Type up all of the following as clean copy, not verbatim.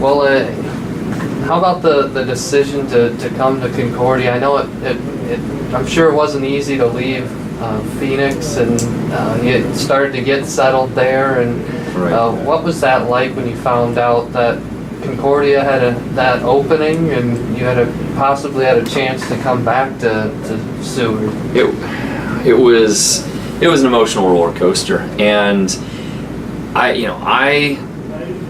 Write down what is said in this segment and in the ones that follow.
Well, how about the decision to come to Concordia? I know I'm sure it wasn't easy to leave Phoenix, and you started to get settled there. And what was that like when you found out that Concordia had that opening, and you possibly had a chance to come back to Seward? It was an emotional roller coaster, and I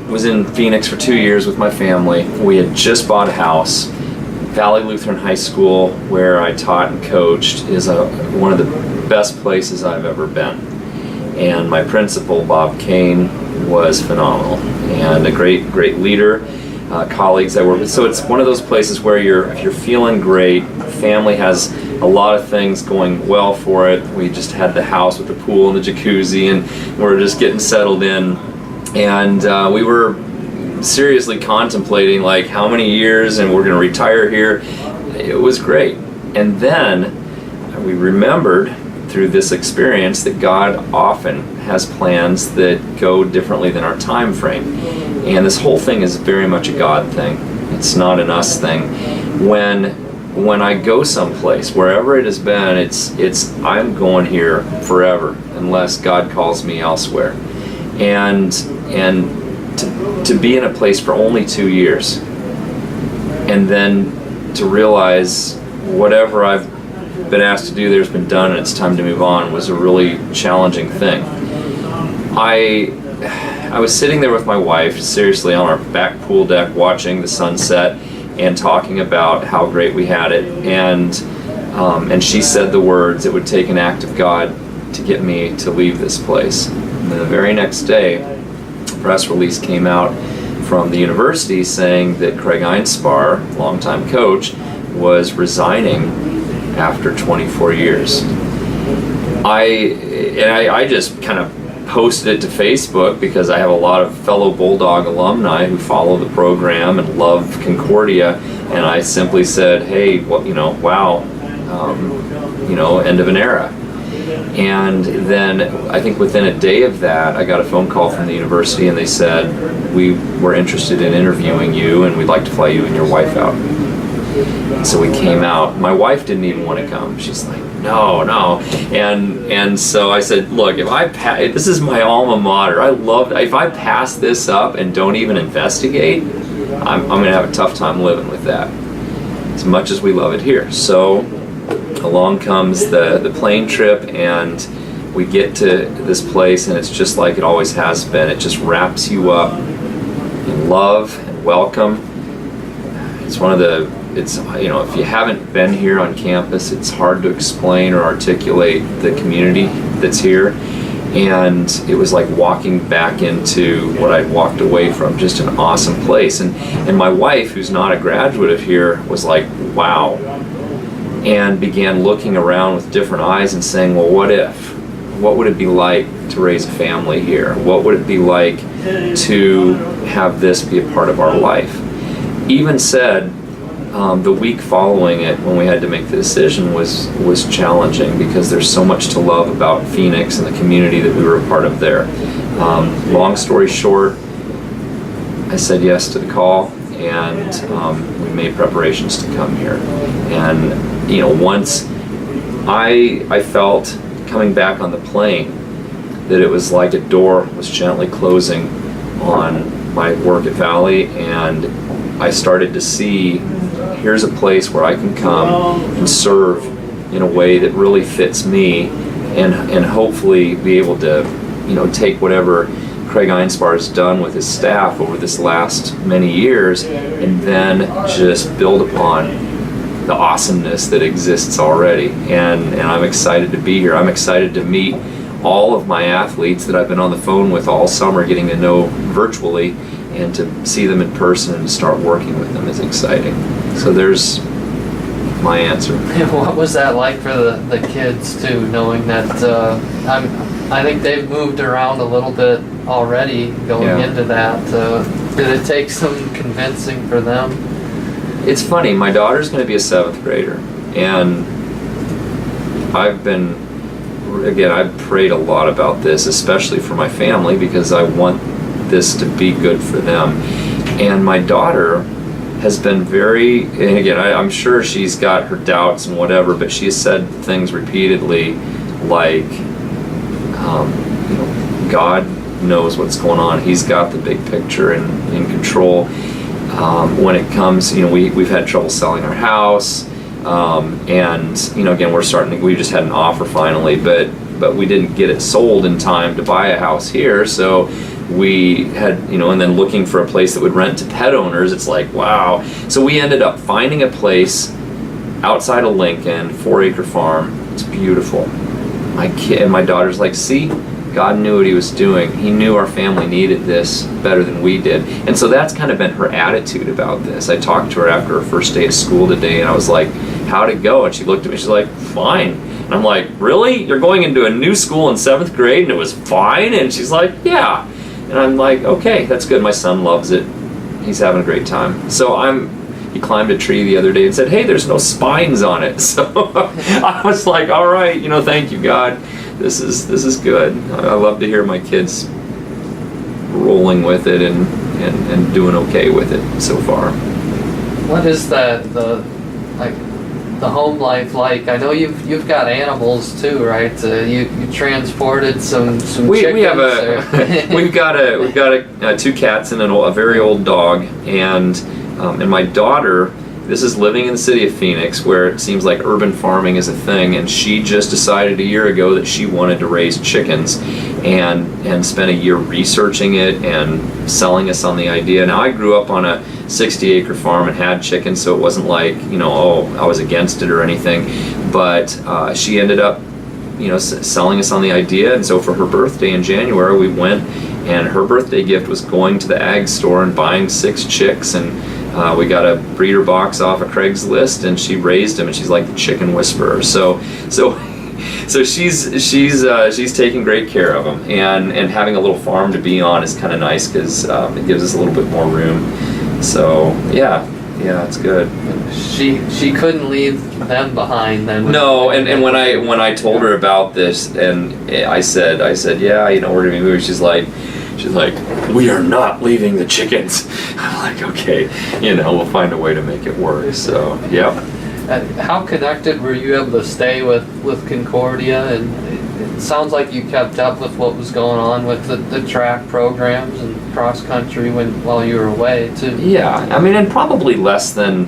was in Phoenix for 2 years with my family. We had just bought a house. Valley Lutheran High School, where I taught and coached, is one of the best places I've ever been. And my principal, Bob Kane, was phenomenal and a great leader. Colleagues I work with. So it's one of those places where if you're feeling great, family has a lot of things going well for it. We just had the house with the pool and the jacuzzi, and we're just getting settled in. And we were seriously contemplating like how many years and we're going to retire here. It was great. And then we remembered through this experience that God often has plans that go differently than our time frame. And this whole thing is very much a God thing. It's not an us thing. When I go someplace, wherever it has been, it's I'm going here forever unless God calls me elsewhere. And to be in a place for only 2 years, and then to realize whatever I've been asked to do there's been done and it's time to move on, was a really challenging thing. I was sitting there with my wife, seriously, on our back pool deck, watching the sunset and talking about how great we had it. And she said the words, "It would take an act of God to get me to leave this place." And the very next day, a press release came out from the university saying that Craig Einspar, longtime coach, was resigning after 24 years. I just kind of posted it to Facebook because I have a lot of fellow Bulldog alumni who follow the program and love Concordia, and I simply said, "Hey, wow, end of an era." And then I think within a day of that, I got a phone call from the university, and they said, "We were interested in interviewing you, and we'd like to fly you and your wife out." And so we came out. My wife didn't even want to come. She's like, no. And so I said, "Look, if this is my alma mater, if I pass this up and don't even investigate, I'm going to have a tough time living with that, as much as we love it here." So along comes the plane trip, and we get to this place, and it's just like it always has been. It just wraps you up in love and welcome. It's if you haven't been here on campus, it's hard to explain or articulate the community that's here. And it was like walking back into what I'd walked away from, just an awesome place. And my wife, who's not a graduate of here, was like, "Wow," and began looking around with different eyes and saying, "Well, what if? What would it be like to raise a family here? What would it be like to have this be a part of our life?" Even said, the week following it, when we had to make the decision, was challenging because there's so much to love about Phoenix and the community that we were a part of there. Long story short, I said yes to the call, and we made preparations to come here. And once I felt coming back on the plane that it was like a door was gently closing on my work at Valley, and I started to see, here's a place where I can come and serve in a way that really fits me, and hopefully be able to take whatever Craig Einspar has done with his staff over this last many years, and then just build upon the awesomeness that exists already. And I'm excited to be here. I'm excited to meet all of my athletes that I've been on the phone with all summer, getting to know virtually, and to see them in person and start working with them is exciting. So there's my answer. What was that like for the kids too, knowing that I think they've moved around a little bit already going into that? Did it take some convincing for them? It's funny, my daughter's going to be a 7th grader, and I've prayed a lot about this, especially for my family, because I want this to be good for them. And my daughter has been very, and again, I'm sure she's got her doubts and whatever, but she has said things repeatedly like, God knows what's going on. He's got the big picture and in control. When it comes, we've had trouble selling our house, and again, we just had an offer finally, but we didn't get it sold in time to buy a house here, so we had, and then looking for a place that would rent to pet owners. It's like, wow. So we ended up finding a place outside of Lincoln, 4-acre farm. It's beautiful. My daughter's like, see, God knew what he was doing. He knew our family needed this better than we did. And so that's kind of been her attitude about this. I talked to her after her first day of school today, and I was like, how'd it go? And she looked at me, she's like, fine. And I'm like, really? You're going into a new school in 7th grade and it was fine? And she's like, yeah. And I'm like, okay, that's good. My son loves it. He's having a great time. So he climbed a tree the other day and said, hey, there's no spines on it. So I was like, all right, thank you, God. This is good. I love to hear my kids rolling with it and doing okay with it so far. What is the home life like? I know you've got animals too, right? You transported some chickens. We have we've got 2 cats and a very old dog, and my daughter. This is living in the city of Phoenix, where it seems like urban farming is a thing, and she just decided a year ago that she wanted to raise chickens, and spent a year researching it and selling us on the idea. Now, I grew up on a 60-acre farm and had chickens, so it wasn't like, I was against it or anything, but she ended up, selling us on the idea. And so for her birthday in January, we went, and her birthday gift was going to the ag store and buying 6 chicks, and we got a breeder box off of Craigslist, and she raised them, and she's like the chicken whisperer. So she's taking great care of them, and having a little farm to be on is kind of nice because it gives us a little bit more room. So yeah, it's good. She couldn't leave them behind then. No, and when I told her about this, and I said yeah, we're gonna be moving. She's like, we are not leaving the chickens. I'm like, okay, we'll find a way to make it work. So, yeah. How connected were you able to stay with Concordia? And it sounds like you kept up with what was going on with the track programs and cross country while you were away too. Yeah, and probably less than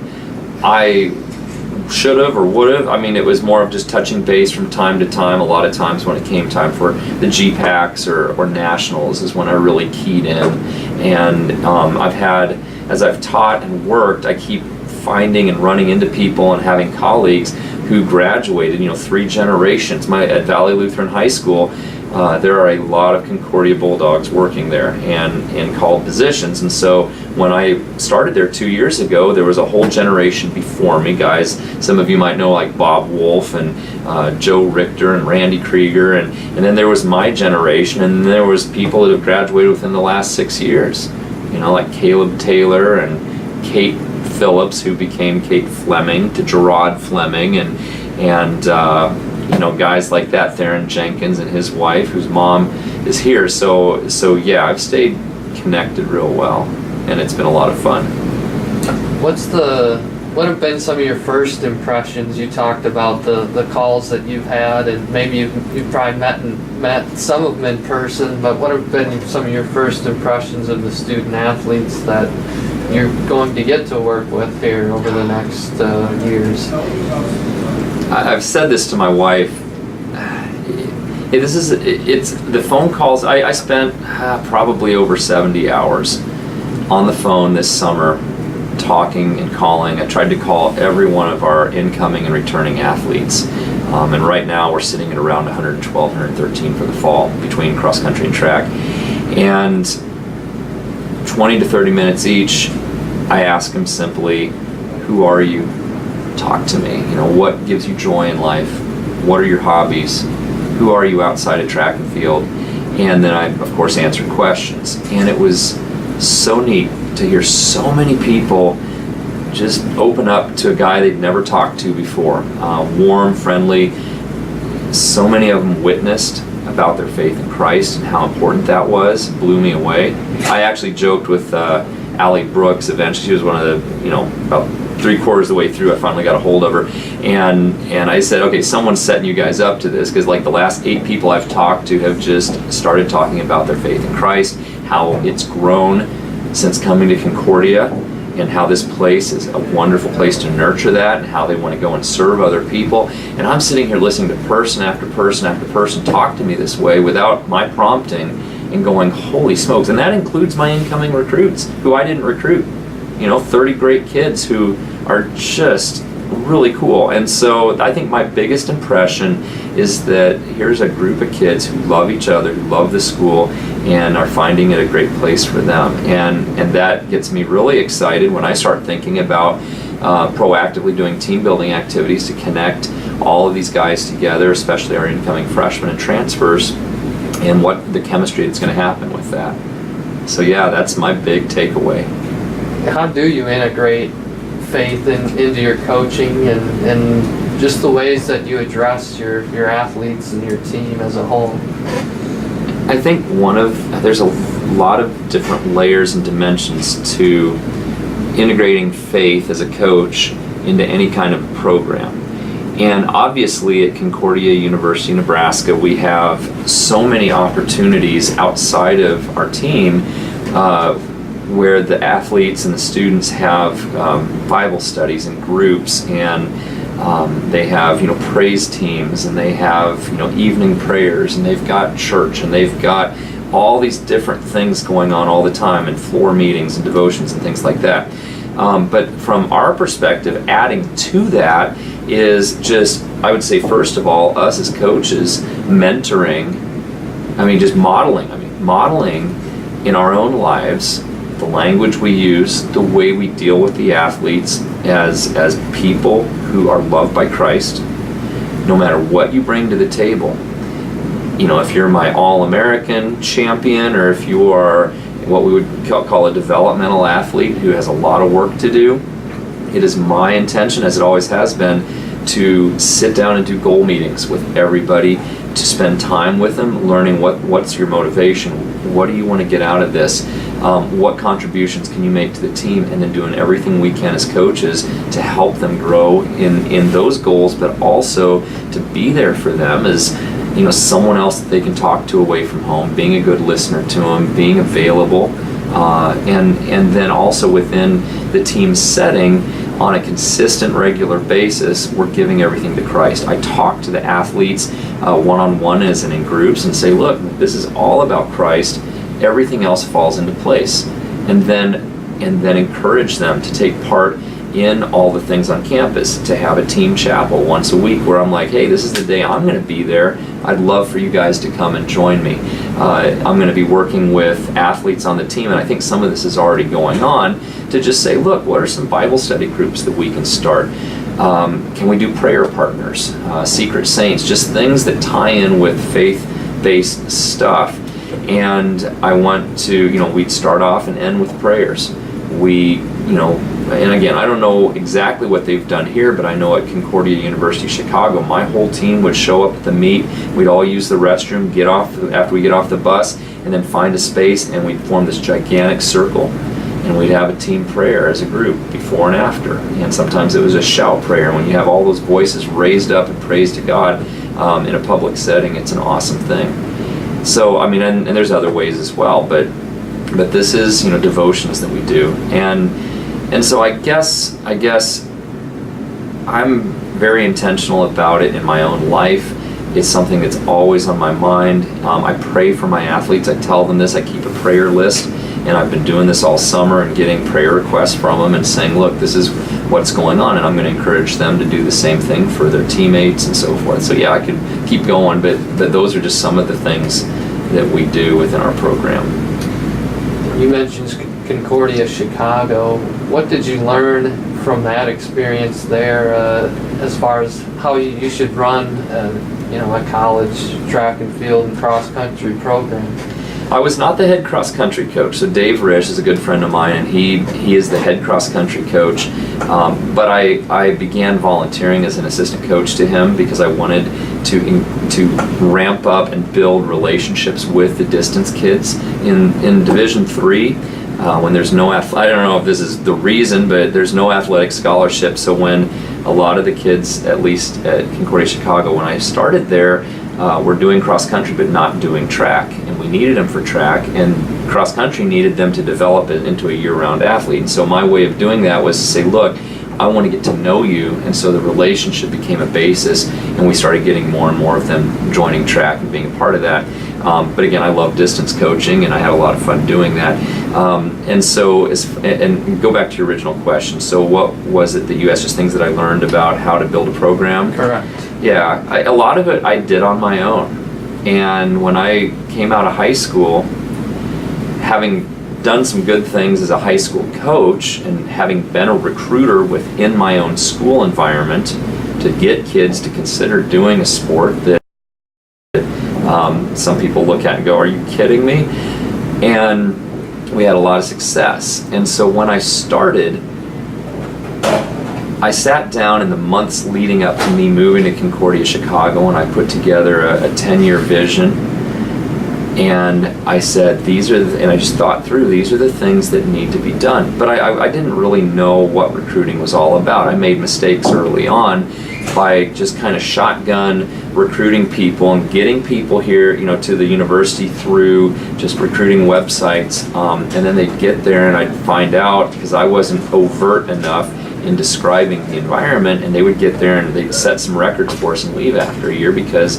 I should have or would have. It was more of just touching base from time to time. A lot of times when it came time for the GPACs or nationals is when I really keyed in. And I've had, as I've taught and worked, I keep finding and running into people and having colleagues who graduated, 3 generations. At Valley Lutheran High School, there are a lot of Concordia Bulldogs working there and in called positions. And so when I started there 2 years ago, there was a whole generation before me, guys. Some of you might know, like Bob Wolf and Joe Richter and Randy Krieger, and then there was my generation, and then there was people that have graduated within the last 6 years, like Caleb Taylor and Kate Phillips, who became Kate Fleming, to Gerard Fleming, and guys like that, Theron Jenkins and his wife, whose mom is here. So yeah, I've stayed connected real well, and it's been a lot of fun. What have been some of your first impressions? You talked about the calls that you've had, and maybe you've probably met some of them in person, but what have been some of your first impressions of the student athletes that you're going to get to work with here over the next years? I've said this to my wife. It's the phone calls. I spent probably over 70 hours on the phone this summer, talking and calling. I tried to call every one of our incoming and returning athletes, and right now we're sitting at around 112, 113 for the fall between cross country and track, and 20 to 30 minutes each, I ask them simply, who are you? Talk to me. What gives you joy in life? What are your hobbies? Who are you outside of track and field? And then I, of course, answer questions. And it was so neat to hear so many people just open up to a guy they'd never talked to before. Warm, friendly. So many of them witnessed about their faith in Christ and how important that was. It blew me away. I actually joked with Allie Brooks. Eventually, she was one of the, about 3/4 of the way through, I finally got a hold of her, and I said, okay, someone's setting you guys up to this, because like the last 8 people I've talked to have just started talking about their faith in Christ, how it's grown since coming to Concordia, and how this place is a wonderful place to nurture that, and how they want to go and serve other people. And I'm sitting here listening to person after person after person talk to me this way without my prompting, and going, holy smokes. And that includes my incoming recruits who I didn't recruit. 30 great kids who are just really cool. And so I think my biggest impression is that here's a group of kids who love each other, who love the school, and are finding it a great place for them. And that gets me really excited when I start thinking about proactively doing team building activities to connect all of these guys together, especially our incoming freshmen and transfers, and what the chemistry that's going to happen with that. So yeah, that's my big takeaway. How do you integrate faith into your coaching and just the ways that you address your athletes and your team as a whole? I think there's a lot of different layers and dimensions to integrating faith as a coach into any kind of program. And obviously at Concordia University, Nebraska, we have so many opportunities outside of our team where the athletes and the students have Bible studies and groups, and they have praise teams, and they have evening prayers, and they've got church, and they've got all these different things going on all the time, and floor meetings and devotions and things like that. But from our perspective, adding to that is just, I would say, first of all, us as coaches mentoring, just modeling in our own lives the language we use, the way we deal with the athletes as people who are loved by Christ, no matter what you bring to the table. If you're my All-American champion, or if you are what we would call a developmental athlete who has a lot of work to do, it is my intention, as it always has been, to sit down and do goal meetings with everybody, to spend time with them, learning what's your motivation, what do you want to get out of this, what contributions can you make to the team, and then doing everything we can as coaches to help them grow in those goals, but also to be there for them as someone else that they can talk to away from home, being a good listener to them, being available, and then also within the team setting, on a consistent, regular basis, we're giving everything to Christ. I talk to the athletes one-on-one as and in groups and say, look, this is all about Christ. Everything else falls into place. And then encourage them to take part in all the things on campus, to have a team chapel once a week where I'm like, hey, this is the day I'm going to be there. I'd love for you guys to come and join me. I'm going to be working with athletes on the team, and I think some of this is already going on, to just say, look, what are some Bible study groups that we can start? Can we do prayer partners, secret saints, just things that tie in with faith-based stuff. And I want to, we'd start off and end with prayers. And again, I don't know exactly what they've done here, but I know at Concordia University Chicago, my whole team would show up at the meet. We'd all use the restroom, after we get off the bus, and then find a space, and we'd form this gigantic circle. And we'd have a team prayer as a group, before and after. And sometimes it was a shout prayer. When you have all those voices raised up and praise to God in a public setting, it's an awesome thing. So, and there's other ways as well, but this is, devotions that we do. And so I guess I'm very intentional about it in my own life. It's something that's always on my mind. I pray for my athletes. I tell them this. I keep a prayer list, and I've been doing this all summer and getting prayer requests from them and saying, look, this is what's going on, and I'm going to encourage them to do the same thing for their teammates and so forth. So yeah, I could keep going, but those are just some of the things that we do within our program. You mentioned Concordia Chicago. What did you learn from that experience there as far as how you should run a college track and field and cross country program? I was not the head cross country coach. So Dave Risch is a good friend of mine, and he is the head cross country coach. But I began volunteering as an assistant coach to him because I wanted to ramp up and build relationships with the distance kids in Division III. when there's no I don't know if this is the reason, but there's no athletic scholarship. So when a lot of the kids, at least at Concordia Chicago, when I started there, were doing cross country but not doing track, and we needed them for track, and cross country needed them to develop it into a year-round athlete. And so my way of doing that was to say, look, I want to get to know you, and so the relationship became a basis, and we started getting more and more of them joining track and being a part of that. But again, I love distance coaching, and I had a lot of fun doing that. And so, and go back to your original question. So what was it that you asked, just things that I learned about how to build a program? Correct. Yeah, a lot of it I did on my own. And when I came out of high school, having done some good things as a high school coach and having been a recruiter within my own school environment to get kids to consider doing a sport that some people look at and go, are you kidding me? And we had a lot of success. And so when I started, I sat down in the months leading up to me moving to Concordia, Chicago, and I put together a 10-year vision. And I said, and I just thought through, these are the things that need to be done. But I didn't really know what recruiting was all about. I made mistakes early on by just kind of shotgun recruiting people and getting people here, to the university through just recruiting websites. And then they'd get there and I'd find out, because I wasn't overt enough in describing the environment, and they would get there and they'd set some records for us and leave after a year because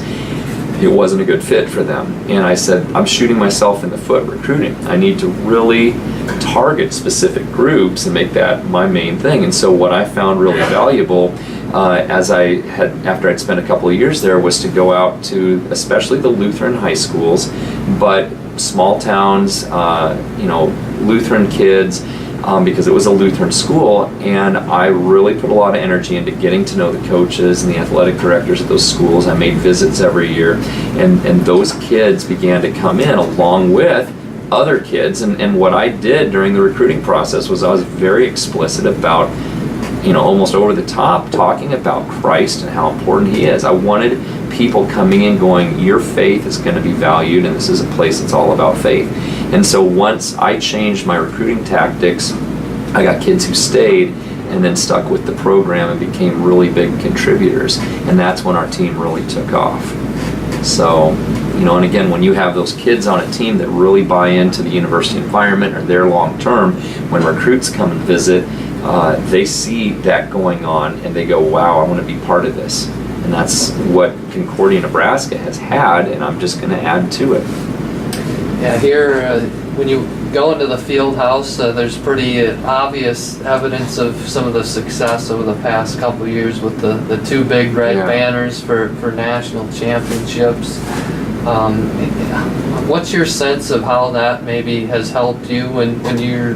it wasn't a good fit for them. And I said, I'm shooting myself in the foot recruiting. I need to really target specific groups and make that my main thing. And so what I found really valuable after I'd spent a couple of years there, was to go out to especially the Lutheran high schools, but small towns, Lutheran kids, because it was a Lutheran school, and I really put a lot of energy into getting to know the coaches and the athletic directors at those schools. I made visits every year, and those kids began to come in along with other kids, and what I did during the recruiting process was I was very explicit about, almost over the top, talking about Christ and how important he is. I wanted people coming in going, your faith is going to be valued, and this is a place that's all about faith. And so once I changed my recruiting tactics, I got kids who stayed and then stuck with the program and became really big contributors. And that's when our team really took off. So, and again, when you have those kids on a team that really buy into the university environment or their long term, when recruits come and visit, they see that going on and they go, wow, I want to be part of this. And that's what Concordia, Nebraska has had, and I'm just going to add to it. Yeah, here, when you go into the field house, there's pretty obvious evidence of some of the success over the past couple of years with the two big red banners for national championships. What's your sense of how that maybe has helped you when you're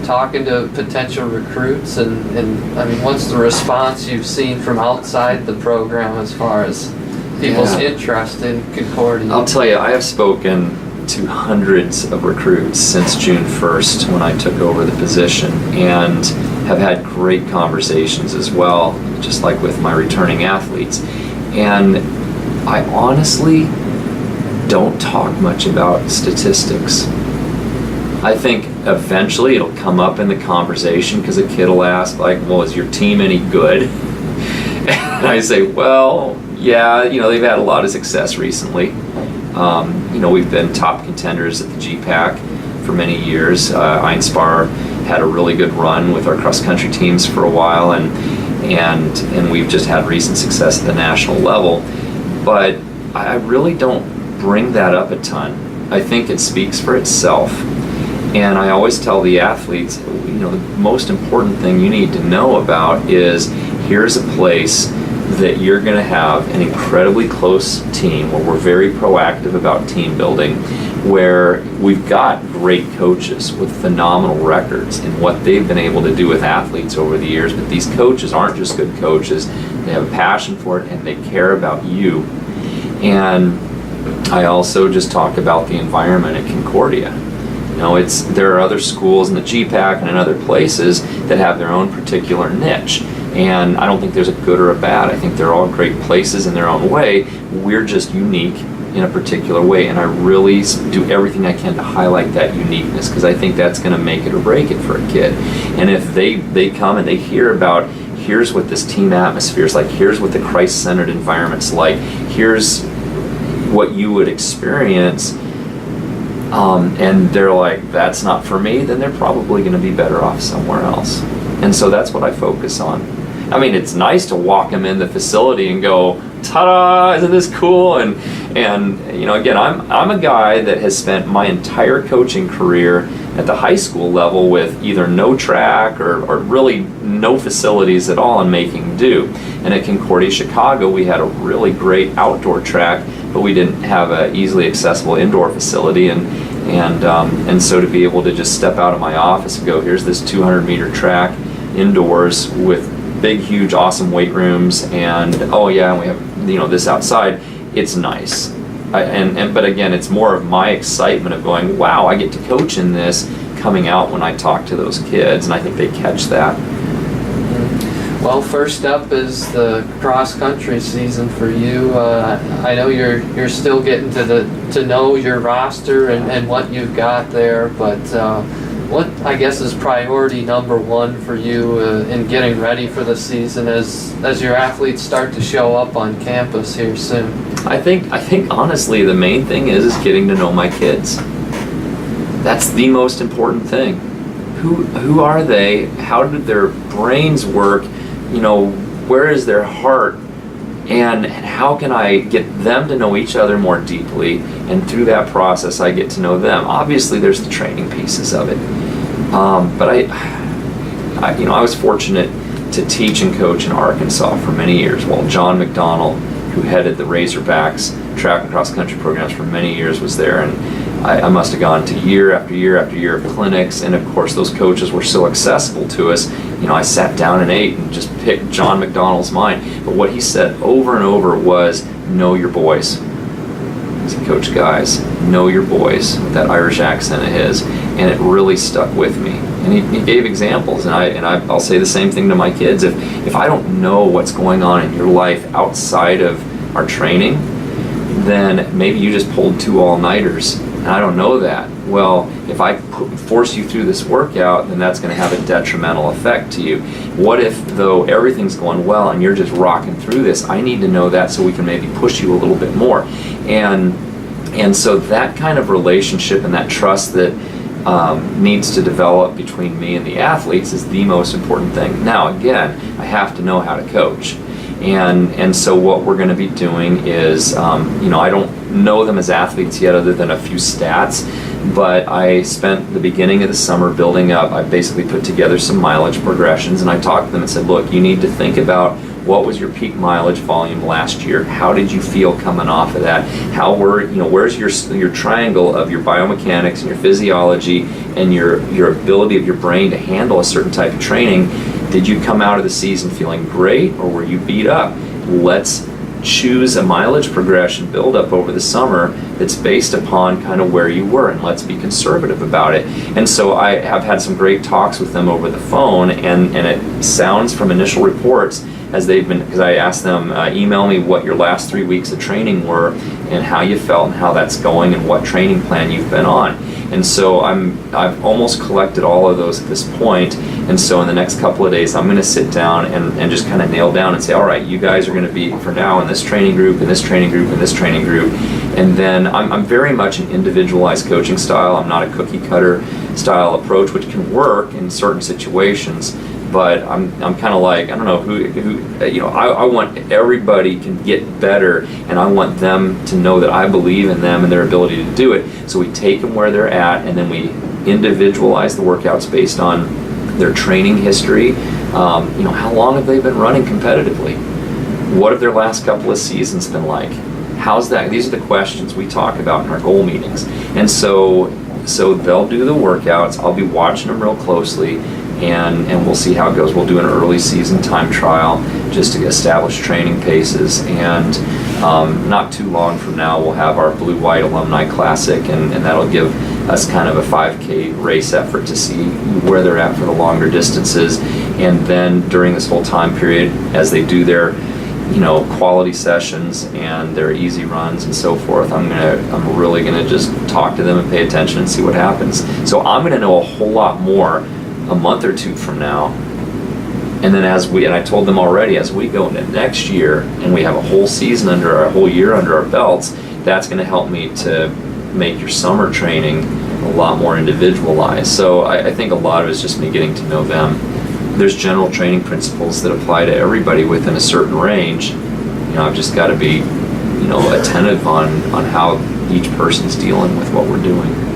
talking to potential recruits, and I mean, what's the response you've seen from outside the program as far as people's interest in Concordia? I'll tell you, I have spoken to hundreds of recruits since June 1st when I took over the position, and have had great conversations as well, just like with my returning athletes. And I honestly don't talk much about statistics. I think eventually it'll come up in the conversation because a kid will ask, like, well, is your team any good? And I say, well, yeah, they've had a lot of success recently. We've been top contenders at the GPAC for many years. Einspar had a really good run with our cross-country teams for a while, and we've just had recent success at the national level. But I really don't bring that up a ton. I think it speaks for itself. And I always tell the athletes, the most important thing you need to know about is, here's a place that you're going to have an incredibly close team where we're very proactive about team building, where we've got great coaches with phenomenal records in what they've been able to do with athletes over the years. But these coaches aren't just good coaches. They have a passion for it and they care about you. And I also just talk about the environment at Concordia. There are other schools in the GPAC and in other places that have their own particular niche. And I don't think there's a good or a bad. I think they're all great places in their own way. We're just unique in a particular way, and I really do everything I can to highlight that uniqueness, because I think that's going to make it or break it for a kid. And if they come and they hear about, here's what this team atmosphere is like, here's what the Christ-centered environment's like, here's what you would experience, and they're like, that's not for me, then they're probably going to be better off somewhere else. And so that's what I focus on. I mean, it's nice to walk them in the facility and go, ta-da, isn't this cool? And you know, again, I'm a guy that has spent my entire coaching career at the high school level with either no track or really no facilities at all and making do. And at Concordia, Chicago, we had a really great outdoor track, but we didn't have an easily accessible indoor facility. And so to be able to just step out of my office and go, here's this 200-meter track indoors with big, huge, awesome weight rooms, and oh yeah, and we have, you know, this outside. It's nice. But again, it's more of my excitement of going, wow, I get to coach in this, coming out when I talk to those kids, and I think they catch that. Well, first up is the cross country season for you. I know you're still getting to know your roster and what you've got there, but what I guess is priority number one for you in getting ready for the season as your athletes start to show up on campus here soon? I think honestly the main thing is getting to know my kids. That's the most important thing. Who are they? How did their brains work? You know, where is their heart? And how can I get them to know each other more deeply? And through that process, I get to know them. Obviously, there's the training pieces of it. But I was fortunate to teach and coach in Arkansas for many years, while John McDonnell, who headed the Razorbacks track and cross country programs for many years, was there. And I must have gone to year after year after year of clinics, and of course those coaches were so accessible to us. You know, I sat down and ate and just picked John McDonnell's mind. But what he said over and over was, know your boys. He said, Coach, guys, know your boys, with that Irish accent of his. And it really stuck with me. And he gave examples, and I'll say the same thing to my kids. If I don't know what's going on in your life outside of our training, then maybe you just pulled 2 all-nighters, and I don't know that. Well, if I force you through this workout, then that's going to have a detrimental effect to you. What if, though, everything's going well and you're just rocking through this? I need to know that so we can maybe push you a little bit more. And so that kind of relationship and that trust that needs to develop between me and the athletes is the most important thing. Now, again, I have to know how to coach. And so what we're going to be doing is, I don't know them as athletes yet other than a few stats, but I spent the beginning of the summer building up. I basically put together some mileage progressions, and I talked to them and said, look, you need to think about what was your peak mileage volume last year? How did you feel coming off of that? Where's your triangle of your biomechanics and your physiology and your ability of your brain to handle a certain type of training? Did you come out of the season feeling great, or were you beat up? Let's choose a mileage progression build up over the summer that's based upon kind of where you were, and let's be conservative about it. And so I have had some great talks with them over the phone, and it sounds from initial reports as they've been, because I asked them, email me what your last 3 weeks of training were and how you felt and how that's going and what training plan you've been on. And so I've almost collected all of those at this point. And so in the next couple of days, I'm going to sit down and just kind of nail down and say, all right, you guys are going to be, for now, in this training group, in this training group, in this training group. And then I'm very much an individualized coaching style. I'm not a cookie cutter style approach, which can work in certain situations. But I'm kind of like, I don't know who I want everybody can get better, and I want them to know that I believe in them and their ability to do it. So we take them where they're at, and then we individualize the workouts based on their training history. How long have they been running competitively? What have their last couple of seasons been like? How's that? These are the questions we talk about in our goal meetings. And so they'll do the workouts. I'll be watching them real closely. And we'll see how it goes. We'll do an early season time trial just to establish training paces, and not too long from now we'll have our Blue-White Alumni Classic, and that'll give us kind of a 5K race effort to see where they're at for the longer distances. And then during this whole time period, as they do their quality sessions and their easy runs and so forth, I'm really gonna just talk to them and pay attention and see what happens. So I'm gonna know a whole lot more a month or two from now. And then and I told them already, as we go into next year and we have a whole season a whole year under our belts, that's gonna help me to make your summer training a lot more individualized. So I think a lot of it is just me getting to know them. There's general training principles that apply to everybody within a certain range. I've just got to be, attentive on how each person's dealing with what we're doing.